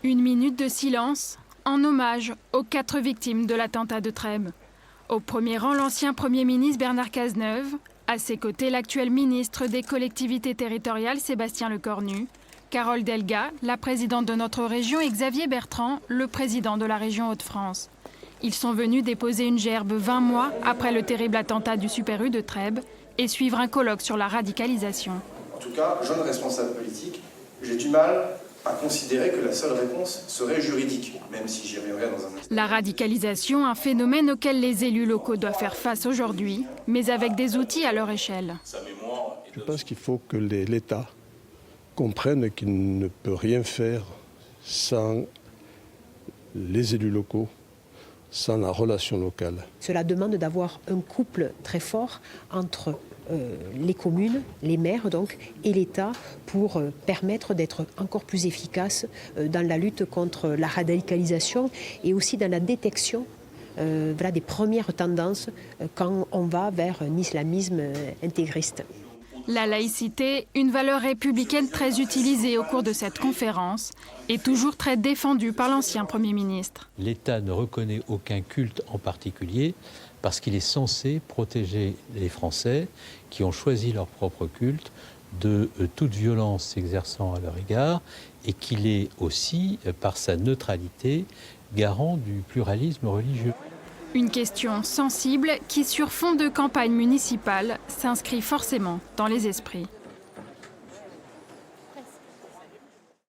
Une minute de silence en hommage aux 4 victimes de l'attentat de Trèbes. Au premier rang, l'ancien Premier ministre Bernard Cazeneuve. À ses côtés, l'actuel ministre des collectivités territoriales Sébastien Lecornu, Carole Delga, la présidente de notre région, et Xavier Bertrand, le président de la région Hauts-de-France. Ils sont venus déposer une gerbe 20 mois après le terrible attentat du Super U de Trèbes et suivre un colloque sur la radicalisation. En tout cas, jeune responsable politique, j'ai du mal à considérer que la seule réponse serait juridique, même si j'y reviendrai dans un instant. La radicalisation, un phénomène auquel les élus locaux doivent faire face aujourd'hui, mais avec des outils à leur échelle. Je pense qu'il faut que l'État comprenne qu'il ne peut rien faire sans les élus locaux, sans la relation locale. Cela demande d'avoir un couple très fort entre les communes, les maires donc, et l'État pour permettre d'être encore plus efficace dans la lutte contre la radicalisation et aussi dans la détection des premières tendances quand on va vers un islamisme intégriste. La laïcité, une valeur républicaine très utilisée au cours de cette conférence et toujours très défendue par l'ancien Premier ministre. L'État ne reconnaît aucun culte en particulier parce qu'il est censé protéger les Français qui ont choisi leur propre culte de toute violence s'exerçant à leur égard et qu'il est aussi, par sa neutralité, garant du pluralisme religieux. Une question sensible qui, sur fond de campagne municipale, s'inscrit forcément dans les esprits.